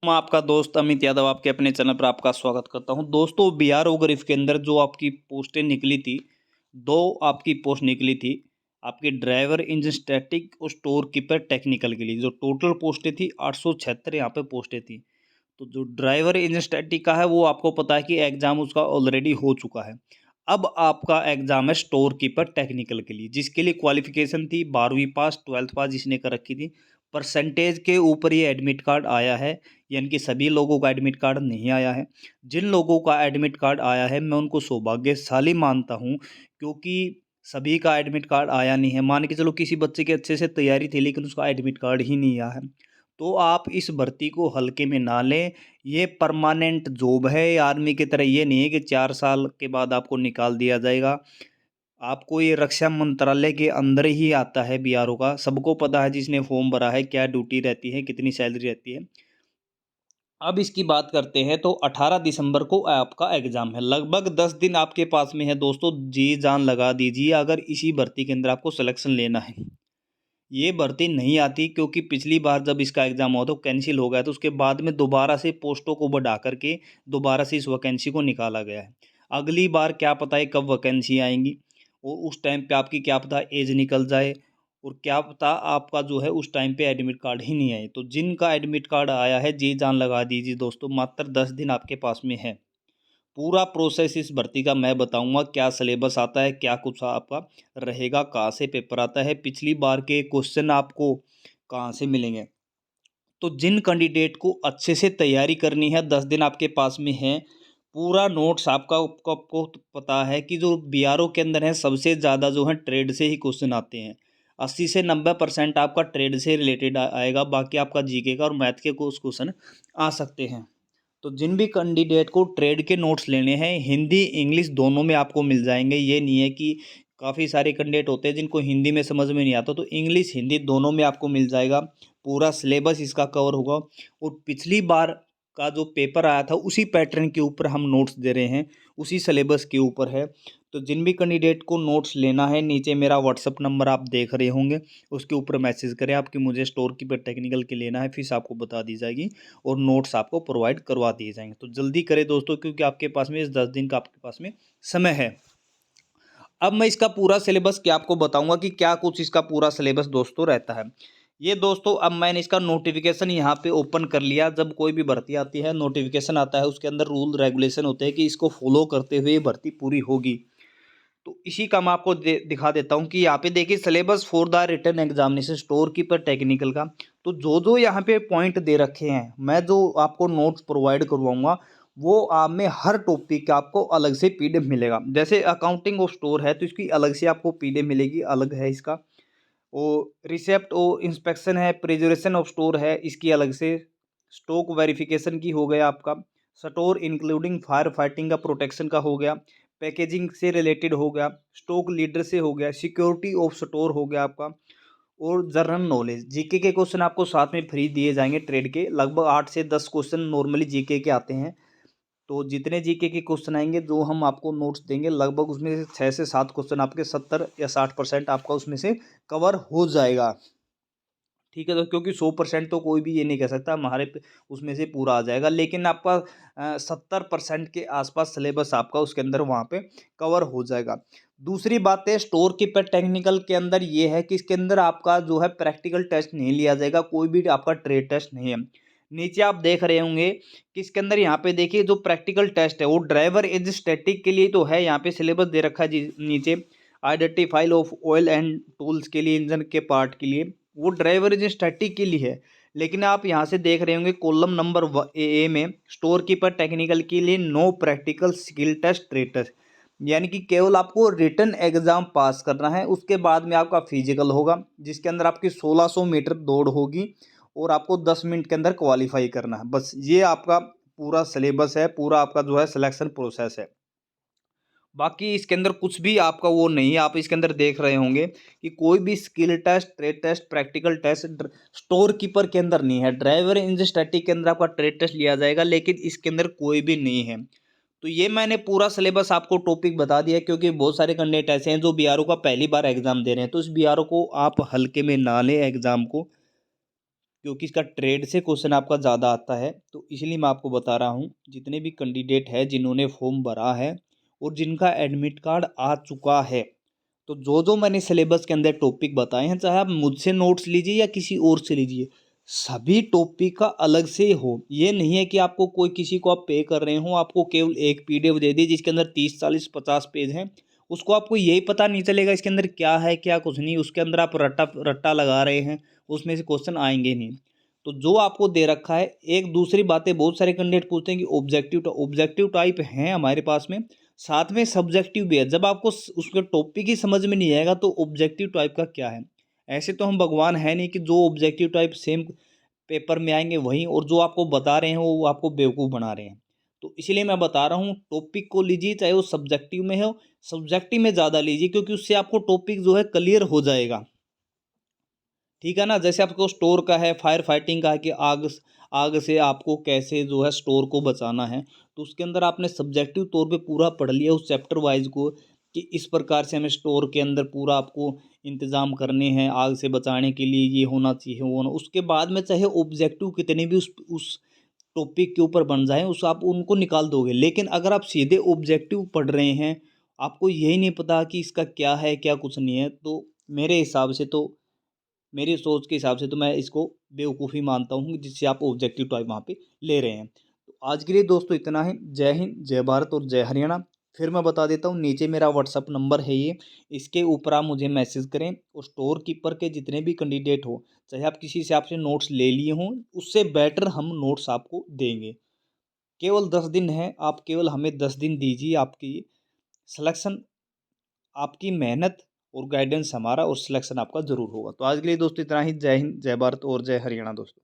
मैं आपका दोस्त अमित यादव आपके अपने चैनल पर आपका स्वागत करता हूं। दोस्तों, बीआरओ ग्रिफ के अंदर जो आपकी पोस्टें निकली थी, 2 आपकी पोस्ट निकली थी। आपकी ड्राइवर इंजन स्टैटिक और स्टोर कीपर टेक्निकल के लिए जो टोटल पोस्टें थी 876 यहाँ पे पोस्टें थी। तो जो ड्राइवर इंजन स्टैटिक का है वो आपको पता है कि एग्ज़ाम उसका ऑलरेडी हो चुका है। अब आपका एग्ज़ाम है स्टोर कीपर टेक्निकल के लिए, जिसके लिए क्वालिफ़िकेशन थी 12वीं पास, 12th पास जिसने कर रखी थी। परसेंटेज के ऊपर ये एडमिट कार्ड आया है, यानी कि सभी लोगों का एडमिट कार्ड नहीं आया है। जिन लोगों का एडमिट कार्ड आया है मैं उनको सौभाग्यशाली मानता हूँ, क्योंकि सभी का एडमिट कार्ड आया नहीं है। मान के चलो किसी बच्चे की अच्छे से तैयारी थी लेकिन उसका एडमिट कार्ड ही नहीं आया है। तो आप इस भर्ती को हल्के में ना लें। ये परमानेंट जॉब है, आर्मी की तरह ये नहीं है कि 4 साल के बाद आपको निकाल दिया जाएगा। आपको ये रक्षा मंत्रालय के अंदर ही आता है बीआरओ का, सबको पता है जिसने फॉर्म भरा है, क्या ड्यूटी रहती है, कितनी सैलरी रहती है। अब इसकी बात करते हैं तो 18 दिसंबर को आपका एग्ज़ाम है। लगभग 10 दिन आपके पास में है दोस्तों, जी जान लगा दीजिए अगर इसी भर्ती के अंदर आपको सिलेक्शन लेना है। ये भर्ती नहीं आती, क्योंकि पिछली बार जब इसका एग्ज़ाम हुआ तो कैंसिल हो गया, तो उसके बाद में दोबारा से पोस्टों को बढ़ा करके दोबारा से इस वैकेंसी को निकाला गया है। अगली बार क्या पता है कब वैकेंसी आएँगी और उस टाइम पे आपकी क्या पता एज निकल जाए और क्या पता आपका जो है उस टाइम पे एडमिट कार्ड ही नहीं आए। तो जिनका एडमिट कार्ड आया है जी जान लगा दीजिए दोस्तों, मात्र 10 दिन आपके पास में है। पूरा प्रोसेस इस भर्ती का मैं बताऊंगा, क्या सिलेबस आता है, क्या कुछ आपका रहेगा, कहाँ से पेपर आता है, पिछली बार के क्वेश्चन आपको कहाँ से मिलेंगे। तो जिन कैंडिडेट को अच्छे से तैयारी करनी है, 10 दिन आपके पास में है। पूरा नोट्स आपको तो पता है कि जो बीआरओ के अंदर है सबसे ज़्यादा जो है ट्रेड से ही क्वेश्चन आते हैं। 80 से 90% आपका ट्रेड से रिलेटेड आएगा, बाकी आपका जीके का और मैथ के कुछ क्वेश्चन आ सकते हैं। तो जिन भी कैंडिडेट को ट्रेड के नोट्स लेने हैं, हिंदी इंग्लिश दोनों में आपको मिल जाएंगे। ये नहीं है कि काफ़ी सारे कैंडिडेट होते हैं जिनको हिंदी में समझ में नहीं आता, तो इंग्लिश हिंदी दोनों में आपको मिल जाएगा। पूरा सिलेबस इसका कवर होगा और पिछली बार का जो पेपर आया था उसी पैटर्न के ऊपर हम नोट्स दे रहे हैं, उसी सिलेबस के ऊपर है। तो जिन भी कैंडिडेट को नोट्स लेना है, नीचे मेरा व्हाट्सअप नंबर आप देख रहे होंगे, उसके ऊपर मैसेज करें आपकी मुझे स्टोर कीपर टेक्निकल की लेना है, फीस आपको बता दी जाएगी और नोट्स आपको प्रोवाइड करवा दिए जाएंगे। तो जल्दी करें दोस्तों, क्योंकि आपके पास में इस 10 दिन का आपके पास में समय है। अब मैं इसका पूरा सिलेबस क्या आपको बताऊंगा कि क्या कुछ इसका पूरा सिलेबस दोस्तों रहता है। ये दोस्तों अब मैंने इसका नोटिफिकेशन यहाँ पे ओपन कर लिया। जब कोई भी भर्ती आती है नोटिफिकेशन आता है, उसके अंदर रूल रेगुलेशन होते हैं कि इसको फॉलो करते हुए भर्ती पूरी होगी। तो इसी का मैं आपको दिखा देता हूँ कि यहाँ पे देखिए syllabus for the written examination store keeper technical का। तो जो जो यहाँ पे पॉइंट दे रखे हैं, मैं जो आपको नोट्स प्रोवाइड करवाऊंगा वो आप में हर टॉपिक का आपको अलग से पीडीएफ मिलेगा। जैसे अकाउंटिंग ऑफ स्टोर है तो इसकी अलग से आपको पीडीएफ मिलेगी, अलग है इसका। और रिसेप्ट और इंस्पेक्शन है, प्रिजर्वेशन ऑफ स्टोर है, इसकी अलग से। स्टॉक वेरिफिकेशन की हो गया आपका। स्टोर इंक्लूडिंग फायर फाइटिंग का प्रोटेक्शन का हो गया। पैकेजिंग से रिलेटेड हो गया। स्टॉक लीडर से हो गया। सिक्योरिटी ऑफ स्टोर हो गया आपका। और जनरल नॉलेज जीके के क्वेश्चन आपको साथ में फ्री दिए जाएंगे ट्रेड के। लगभग 8 से 10 क्वेश्चन नॉर्मली जीके के आते हैं। तो जितने जीके के क्वेश्चन आएंगे जो हम आपको नोट्स देंगे, लगभग उसमें से 6 से 7 क्वेश्चन आपके 70 या 60% आपका उसमें से कवर हो जाएगा। ठीक है, तो क्योंकि 100% तो कोई भी ये नहीं कह सकता हमारे उसमें से पूरा आ जाएगा, लेकिन आपका 70% के आसपास सिलेबस आपका उसके अंदर वहाँ पे कवर हो जाएगा। दूसरी बात है स्टोर कीपर टेक्निकल के अंदर ये है कि इसके अंदर आपका जो है प्रैक्टिकल टेस्ट नहीं लिया जाएगा, कोई भी आपका ट्रेड टेस्ट नहीं है। नीचे आप देख रहे होंगे कि इसके अंदर यहाँ पे देखिए जो प्रैक्टिकल टेस्ट है वो ड्राइवर एज स्टैटिक के लिए तो है, यहाँ पे सिलेबस दे रखा है जी नीचे। Identify of oil and tools के लिए, इंजन के पार्ट के लिए, वो ड्राइवर एज स्टैटिक के लिए है। लेकिन आप यहाँ से देख रहे होंगे कॉलम नंबर ए में स्टोर कीपर टेक्निकल के लिए no practical skill test trade test, यानी कि केवल आपको रिटन एग्जाम पास करना है। उसके बाद में आपका फिजिकल होगा जिसके अंदर आपकी 1600 मीटर दौड़ होगी और आपको 10 मिनट के अंदर क्वालिफाई करना है। बस ये आपका पूरा सिलेबस है, पूरा आपका जो है सिलेक्शन प्रोसेस है। बाकी इसके अंदर कुछ भी आपका वो नहीं है। आप इसके अंदर देख रहे होंगे कि कोई भी skill test, trade test, practical test store keeper के अंदर नहीं है। ड्राइवर इंजन स्टैटिक के अंदर आपका ट्रेड टेस्ट लिया जाएगा, लेकिन इसके अंदर कोई भी नहीं है। तो ये मैंने पूरा सिलेबस आपको टॉपिक बता दिया, क्योंकि बहुत सारे कैंडिडेट ऐसे हैं जो बीआरओ का पहली बार एग्जाम दे रहे हैं, तो इस बीआरओ को आप हल्के में ना लें एग्जाम को। क्योंकि इसका ट्रेड से क्वेश्चन आपका ज़्यादा आता है, तो इसलिए मैं आपको बता रहा हूँ जितने भी कैंडिडेट हैं जिन्होंने फॉर्म भरा है और जिनका एडमिट कार्ड आ चुका है, तो जो जो मैंने सिलेबस के अंदर टॉपिक बताए हैं, चाहे आप मुझसे नोट्स लीजिए या किसी और से लीजिए, सभी टॉपिक का अलग से हो। ये नहीं है कि आपको कोई किसी को आप पे कर रहे हो, आपको केवल एक पीडीएफ दे दी जिसके अंदर 30 40 50 पेज हैं, उसको आपको यही पता नहीं चलेगा इसके अंदर क्या है क्या कुछ नहीं, उसके अंदर आप रट्टा रट्टा लगा रहे हैं, उसमें से क्वेश्चन आएंगे नहीं। तो जो आपको दे रखा है, एक दूसरी बातें बहुत सारे कैंडिडेट पूछते हैं कि ऑब्जेक्टिव टाइप हैं हमारे पास में, साथ में सब्जेक्टिव भी है। जब आपको उसका टॉपिक ही समझ में नहीं आएगा तो ऑब्जेक्टिव टाइप का क्या है। ऐसे तो हम भगवान है नहीं कि जो ऑब्जेक्टिव टाइप सेम पेपर में आएंगे वहीं, और जो आपको बता रहे हैं वो आपको बेवकूफ़ बना रहे हैं। तो इसलिए मैं बता रहा हूँ टॉपिक को लीजिए, चाहे वो सब्जेक्टिव में हो, सब्जेक्टिव में ज़्यादा लीजिए क्योंकि उससे आपको टॉपिक जो है क्लियर हो जाएगा। ठीक है ना। जैसे आपको स्टोर का है, फायर फाइटिंग का है कि आग आग से आपको कैसे जो है स्टोर को बचाना है, तो उसके अंदर आपने सब्जेक्टिव तौर पे पूरा पढ़ लिया उस चैप्टर वाइज को कि इस प्रकार से हमें स्टोर के अंदर पूरा आपको इंतज़ाम करने हैं आग से बचाने के लिए, ये होना चाहिए वो होना। उसके बाद में चाहे ऑब्जेक्टिव कितने भी उस टॉपिक के ऊपर बन जाएँ, उस आप उनको निकाल दोगे। लेकिन अगर आप सीधे ऑब्जेक्टिव पढ़ रहे हैं, आपको यही नहीं पता कि इसका क्या है, क्या कुछ नहीं है, तो मेरे हिसाब से तो, मेरी सोच के हिसाब से तो मैं इसको बेवकूफ़ी मानता हूँ जिससे आप ऑब्जेक्टिव टाइप वहाँ पे ले रहे हैं। तो आज के लिए दोस्तों इतना ही। जय हिंद, जय भारत और जय हरियाणा। फिर मैं बता देता हूँ, नीचे मेरा व्हाट्सअप नंबर है ये, इसके ऊपर आप मुझे मैसेज करें और स्टोर कीपर के जितने भी कैंडिडेट हो, चाहे आप किसी से आपसे नोट्स ले लिए हों, उससे बेटर हम नोट्स आपको देंगे। केवल 10 दिन है, आप केवल हमें 10 दिन दीजिए, आपकी सिलेक्शन, आपकी मेहनत और गाइडेंस हमारा, और सिलेक्शन आपका ज़रूर होगा। तो आज के लिए दोस्तों इतना ही। जय हिंद, जय भारत और जय हरियाणा दोस्तों।